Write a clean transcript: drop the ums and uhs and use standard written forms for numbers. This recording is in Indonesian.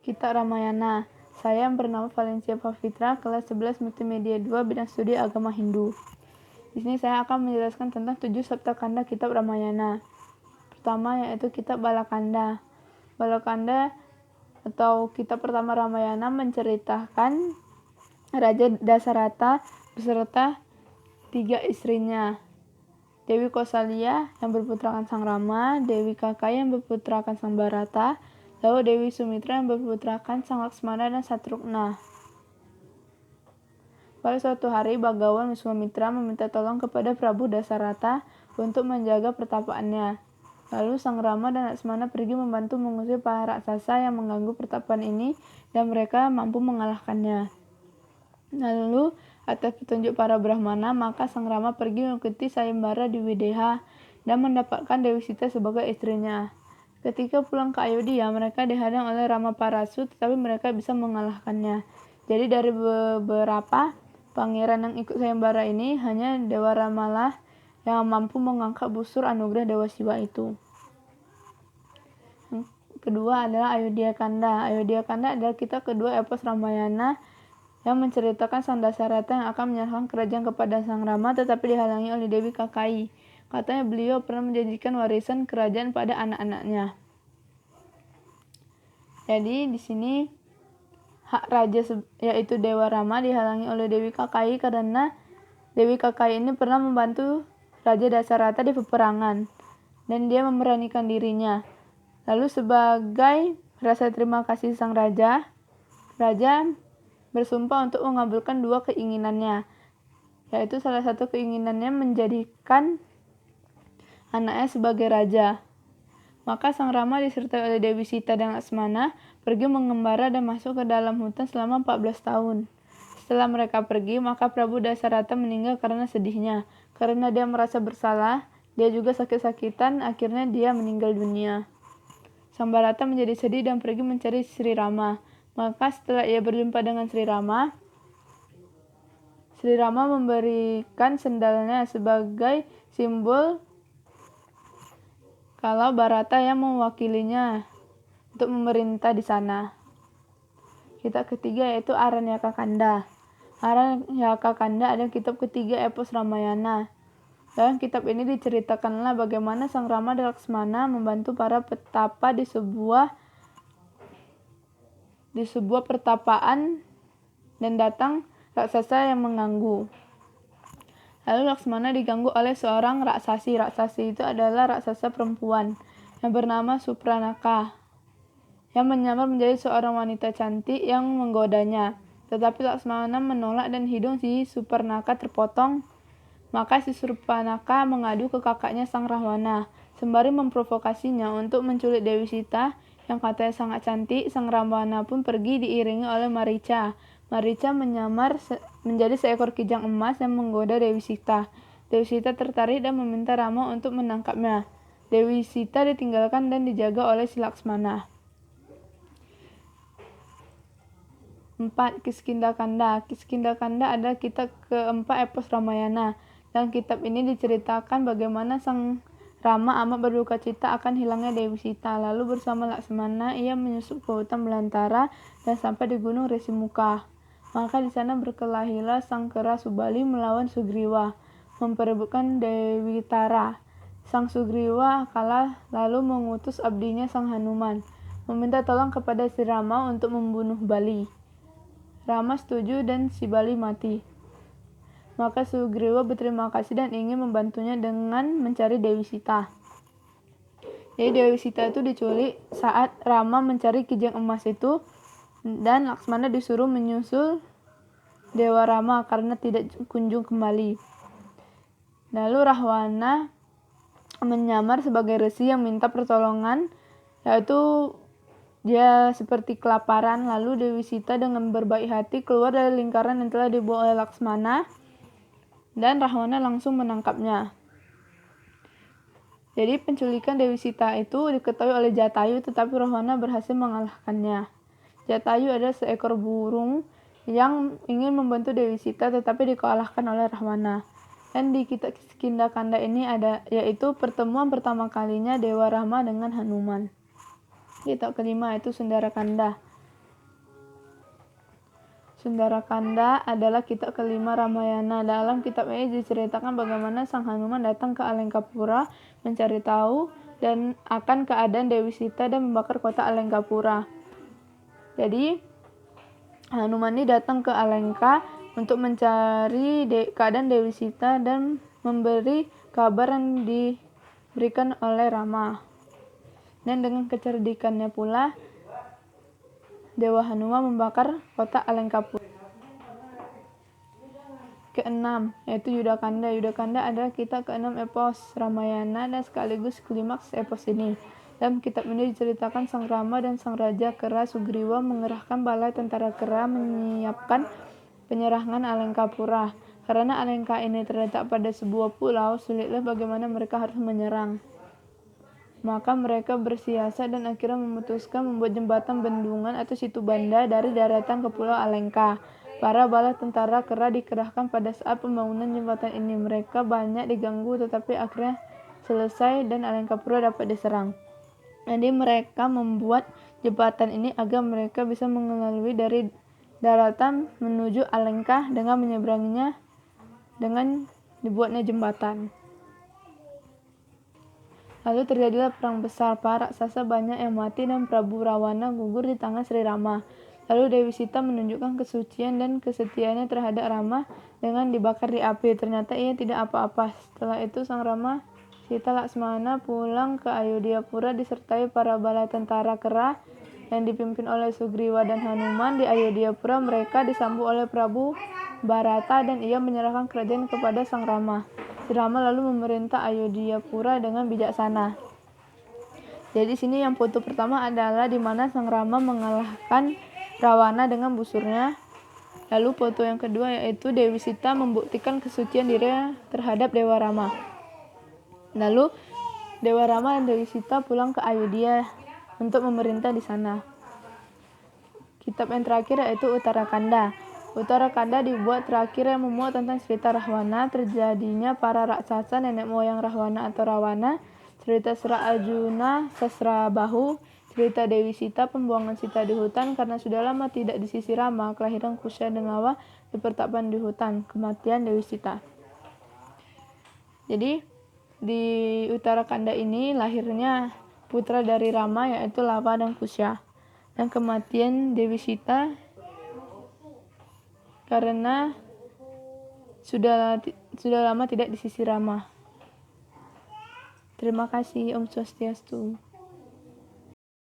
Kitab Ramayana. Saya yang bernama Valencia Pavitra, kelas 11 Multimedia 2, bidang studi agama Hindu. Di sini saya akan menjelaskan tentang 7 Saptakanda Kitab Ramayana. Pertama yaitu Kitab Balakanda. Balakanda atau kitab pertama Ramayana menceritakan Raja Dasarata beserta 3 istrinya. Dewi Kosalya yang berputrakan Sang Rama, Dewi Kakaya yang berputrakan Sang Bharata, lalu Dewi Sumitra yang berputrakan Sang Laksmana dan Satrugna. Pada suatu hari, Bhagawan Wiswamitra meminta tolong kepada Prabu Dasarata untuk menjaga pertapaannya. Lalu Sang Rama dan Laksmana pergi membantu mengusir para raksasa yang mengganggu pertapaan ini dan mereka mampu mengalahkannya. Lalu atas petunjuk para Brahmana, maka Sang Rama pergi mengikuti Sayembara di Wideha dan mendapatkan Dewi Sita sebagai istrinya. Ketika pulang ke Ayodhya, mereka dihadang oleh Rama Parasu, tetapi mereka bisa mengalahkannya. Jadi dari beberapa pangeran yang ikut sayembara ini, hanya Dewa Ramalah yang mampu mengangkat busur anugerah Dewa Siwa itu. Yang kedua adalah Ayodhya Kanda. Ayodhya Kanda adalah kitab kedua epos Ramayana yang menceritakan Sang Dasarata yang akan menyerahkan kerajaan kepada Sang Rama, tetapi dihalangi oleh Dewi Kakayi. Katanya beliau pernah menjanjikan warisan kerajaan pada anak-anaknya. Jadi di sini hak raja yaitu Dewa Rama dihalangi oleh Dewi Kakayi karena Dewi Kakayi ini pernah membantu Raja Dasarata di peperangan dan dia memberanikan dirinya. Lalu sebagai rasa terima kasih sang raja bersumpah untuk mengabulkan 2 keinginannya, yaitu salah satu keinginannya menjadikan anaknya sebagai raja. Maka Sang Rama disertai oleh Dewi Sita dan Laksmana pergi mengembara dan masuk ke dalam hutan selama 14 tahun. Setelah mereka pergi, maka Prabu Dasarata meninggal karena sedihnya. Karena dia merasa bersalah, dia juga sakit-sakitan, akhirnya dia meninggal dunia. Sang Bharata menjadi sedih dan pergi mencari Sri Rama. Maka setelah ia berjumpa dengan Sri Rama memberikan sendalnya sebagai simbol kalau Bharata yang mewakilinya untuk memerintah di sana. Kitab ketiga yaitu Aranyaka Kanda. Aranyaka Kanda adalah kitab ketiga epos Ramayana. Dalam kitab ini diceritakanlah bagaimana Sang Rama dan Laksmana membantu para petapa di sebuah pertapaan dan datang raksasa yang mengganggu. Lalu Laksmana diganggu oleh seorang raksasi. Raksasi itu adalah raksasa perempuan yang bernama Supranaka, yang menyamar menjadi seorang wanita cantik yang menggodanya. Tetapi Laksmana menolak dan hidung si Supranaka terpotong. Maka si Supranaka mengadu ke kakaknya Sang Rahwana, sembari memprovokasinya untuk menculik Dewi Sita yang katanya sangat cantik. Sang Rahwana pun pergi diiringi oleh Marica. Marica menyamar menjadi seekor kijang emas yang menggoda Dewi Sita. Dewi Sita tertarik dan meminta Rama untuk menangkapnya. Dewi Sita ditinggalkan dan dijaga oleh si Laksmana. 4. Kiskindakanda. Kiskindakanda adalah kitab keempat epos Ramayana. Dalam kitab ini diceritakan bagaimana Sang Rama amat berduka cita akan hilangnya Dewi Sita. Lalu bersama Laksmana ia menyusup ke hutan belantara dan sampai di gunung Resimuka. Maka di sana berkelahilah Sang Kera Subali melawan Sugriwa, memperebutkan Dewi Tara. Sang Sugriwa kalah lalu mengutus abdinya Sang Hanuman, meminta tolong kepada si Rama untuk membunuh Bali. Rama setuju dan si Bali mati. Maka Sugriwa berterima kasih dan ingin membantunya dengan mencari Dewi Sita. Jadi Dewi Sita itu diculik saat Rama mencari kijang emas itu, dan Laksmana disuruh menyusul Dewa Rama karena tidak kunjung kembali. Lalu Rahwana menyamar sebagai resi yang minta pertolongan, yaitu dia seperti kelaparan. Lalu Dewi Sita dengan berbaik hati keluar dari lingkaran yang telah dibuat oleh Laksmana, dan Rahwana langsung menangkapnya. Jadi penculikan Dewi Sita itu diketahui oleh Jatayu, tetapi Rahwana berhasil mengalahkannya. Jatayu adalah seekor burung yang ingin membantu Dewi Sita tetapi dikalahkan oleh Rahwana. Dan di kitab Kiskindakanda ini ada yaitu pertemuan pertama kalinya Dewa Rama dengan Hanuman. Kitab kelima yaitu Sundarakanda. Sundarakanda adalah kitab kelima Ramayana. Dalam kitab ini diceritakan bagaimana Sang Hanuman datang ke Alengkapura mencari tahu dan akan keadaan Dewi Sita dan membakar kota Alengkapura. Jadi Hanuman ini datang ke Alengka untuk mencari keadaan Dewi Sita dan memberi kabar yang diberikan oleh Rama. Dan dengan kecerdikannya pula Dewa Hanuma membakar kota Alengkapura. Keenam, yaitu Yudakanda. Yudakanda adalah kitab keenam epos Ramayana dan sekaligus klimaks epos ini. Dalam kitab ini diceritakan Sang Rama dan Sang Raja Kera Sugriwa mengerahkan bala tentara Kera menyiapkan penyerangan Alengkapura. Karena Alengka ini terletak pada sebuah pulau, sulitlah bagaimana mereka harus menyerang. Maka mereka bersiasat dan akhirnya memutuskan membuat jembatan bendungan atau situ banda dari daratan ke pulau Alengka. Para bala tentara Kera dikerahkan pada saat pembangunan jembatan ini. Mereka banyak diganggu tetapi akhirnya selesai dan Alengkapura dapat diserang. Jadi mereka membuat jembatan ini agar mereka bisa mengelalui dari daratan menuju Alengka dengan menyeberanginya dengan dibuatnya jembatan. Lalu terjadilah perang besar, para raksasa banyak yang mati dan Prabu Rawana gugur di tangan Sri Rama. Lalu Dewi Sita menunjukkan kesucian dan kesetiaannya terhadap Rama dengan dibakar di api. Ternyata ia tidak apa-apa. Setelah itu Sang Rama, Sita Laksmana pulang ke Ayodhyapura disertai para bala tentara Kera yang dipimpin oleh Sugriwa dan Hanuman. Di Ayodhyapura mereka disambut oleh Prabu Bharata dan ia menyerahkan kerajaan kepada Sang Rama. Si Rama lalu memerintah Ayodhyapura dengan bijaksana. Jadi sini yang foto pertama adalah di mana Sang Rama mengalahkan Rawana dengan busurnya. Lalu foto yang kedua yaitu Dewi Sita membuktikan kesucian dirinya terhadap Dewa Rama. Lalu Dewa Rama dan Dewi Sita pulang ke Ayodhya untuk memerintah di sana. Kitab yang terakhir yaitu Uttarakanda. Uttarakanda dibuat terakhir yang memuat tentang cerita Rahwana, terjadinya para raksasa nenek moyang Rahwana atau Rawana, cerita Sra Arjuna, Sasrabahu, cerita Dewi Sita, pembuangan Sita di hutan karena sudah lama tidak di sisi Rama, kelahiran Kusya Dengawa, dipertapan di hutan, kematian Dewi Sita. Jadi di Uttarakanda ini lahirnya putra dari Rama yaitu Lava dan Kusya, dan kematian Dewi Sita karena sudah lama tidak di sisi Rama. Terima kasih. Om Swastiastu.